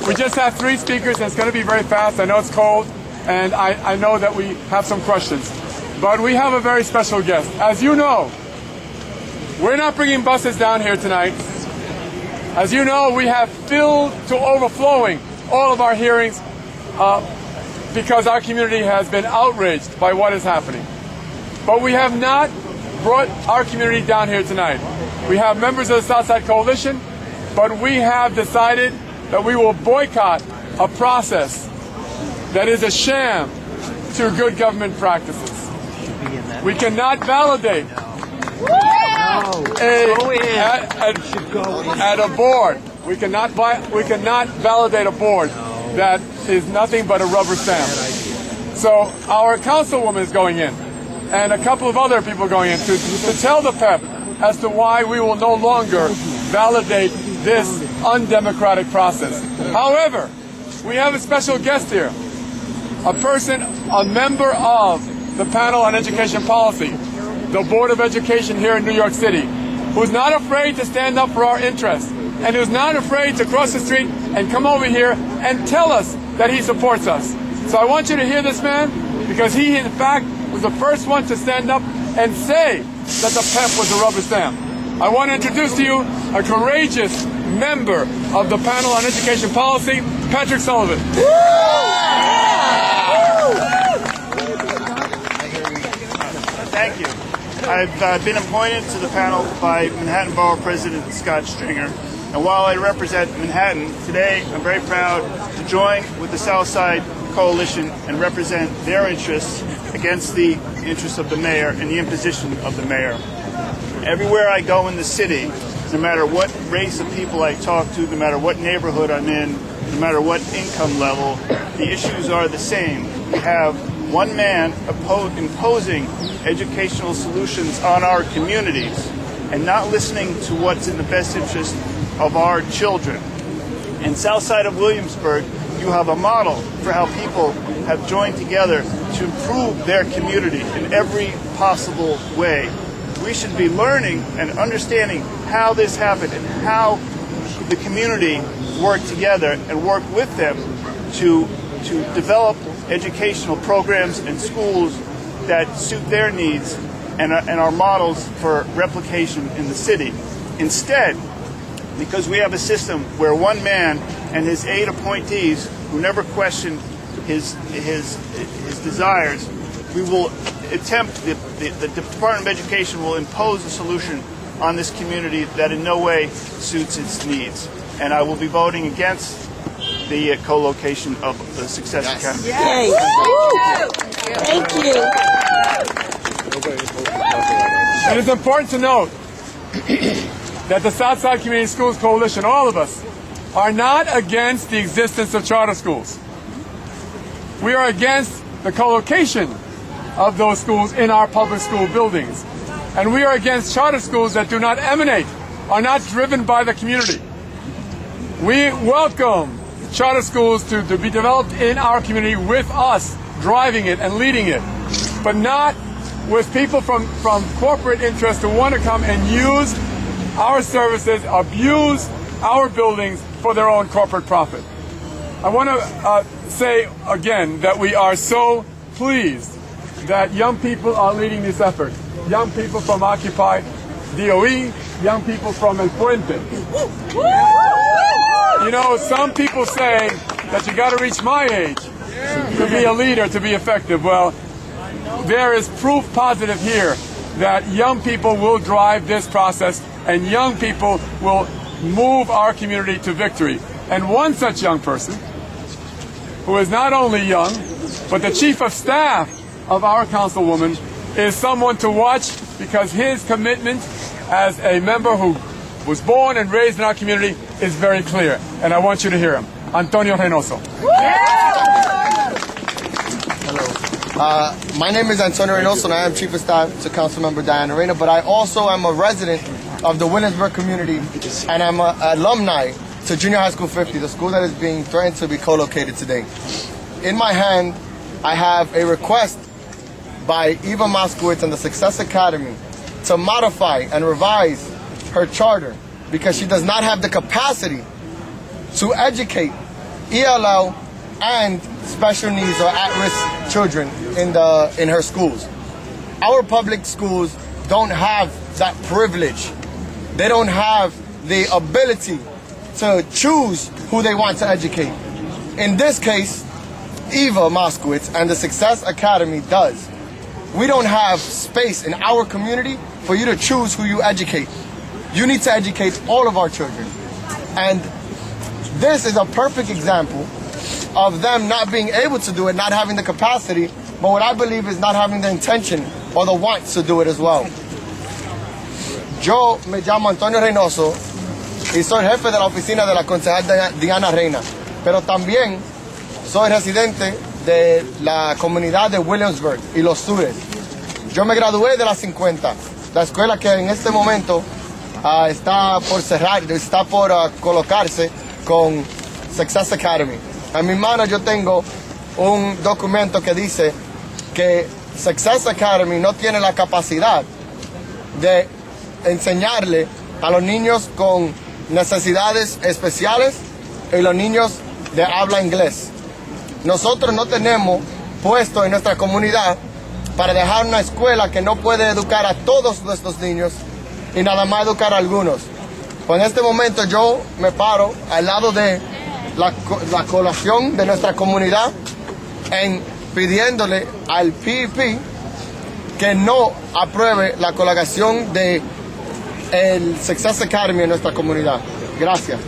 We just have 3 speakers, and it's going to be very fast. I know it's cold, and I know that we have some questions. But we have a very special guest. As you know, we're not bringing buses down here tonight. As you know, we have filled to overflowing all of our hearings because our community has been outraged by what is happening. But we have not brought our community down here tonight. We have members of the Southside Coalition, but we have decided that we will boycott a process that is a sham to good government practices. We cannot validate at a board. We cannot validate a board that is nothing but a rubber stamp. So our councilwoman is going in, and a couple of other people going in to tell the PEP as to why we will no longer validate this undemocratic process. However, we have a special guest here, a member of the panel on education policy, the Board of Education here in New York City, who's not afraid to stand up for our interests, and who's not afraid to cross the street and come over here and tell us that he supports us. So I want you to hear this man, because he, in fact, was the first one to stand up and say that the PEP was a rubber stamp. I want to introduce to you a courageous member of the panel on education policy, Patrick Sullivan. Thank you. I've been appointed to the panel by Manhattan Borough President Scott Stringer, and while I represent Manhattan, today I'm very proud to join with the Southside Coalition and represent their interests against the interests of the mayor and the imposition of the mayor. Everywhere I go in the city, no matter what race of people I talk to, no matter what neighborhood I'm in, no matter what income level, the issues are the same. We have one man imposing educational solutions on our communities and not listening to what's in the best interest of our children. In Southside of Williamsburg, you have a model for how people have joined together to improve their community in every possible way. We should be learning and understanding how this happened and how the community worked together and work with them to develop educational programs and schools that suit their needs and are models for replication in the city. Instead, because we have a system where one man and his 8 appointees who never question his desires, we will attempt, the Department of Education will impose a solution on this community that in no way suits its needs. And I will be voting against the co-location of the Success Academy. Yes. Thank you. It is important to note that the Southside Community Schools Coalition, all of us, are not against the existence of charter schools. We are against the co-location of those schools in our public school buildings. And we are against charter schools that do not emanate, are not driven by the community. We welcome charter schools to be developed in our community with us driving it and leading it, but not with people from corporate interests who want to come and use our services, abuse our buildings for their own corporate profit. I want to say again that we are so pleased that young people are leading this effort. Young people from Occupy DOE, young people from El Puente. You know, some people say that you got to reach my age to be a leader, to be effective. Well, there is proof positive here that young people will drive this process and young people will move our community to victory. And one such young person, who is not only young, but the chief of staff of our councilwoman, is someone to watch because his commitment as a member who was born and raised in our community is very clear. And I want you to hear him. Antonio Reynoso. Hello. My name is Antonio Reynoso, and I am Chief of Staff to Councilmember Diana Reyna, but I also am a resident of the Williamsburg community, and I'm an alumni to Junior High School 50, the school that is being threatened to be co-located today. In my hand, I have a request by Eva Moskowitz and the Success Academy to modify and revise her charter because she does not have the capacity to educate ELL and special needs or at-risk children in her schools. Our public schools don't have that privilege. They don't have the ability to choose who they want to educate. In this case, Eva Moskowitz and the Success Academy does. We don't have space in our community for you to choose who you educate. You need to educate all of our children. And this is a perfect example of them not being able to do it, not having the capacity, but what I believe is not having the intention or the want to do it as well. Yo me llamo Antonio Reynoso y soy jefe de la oficina de la concejal Diana Reina, pero también soy residente de la comunidad de Williamsburg y los Sures. Yo me gradué de la 50, la escuela que en este momento está por cerrar, está por colocarse con Success Academy. En mi mano yo tengo un documento que dice que Success Academy no tiene la capacidad de enseñarle a los niños con necesidades especiales y los niños de habla inglés. Nosotros no tenemos puesto en nuestra comunidad para dejar una escuela que no puede educar a todos nuestros niños y nada más educar a algunos. Pues en este momento yo me paro al lado de la colación de nuestra comunidad en pidiéndole al PEP que no apruebe la colocación de el Success Academy en nuestra comunidad. Gracias.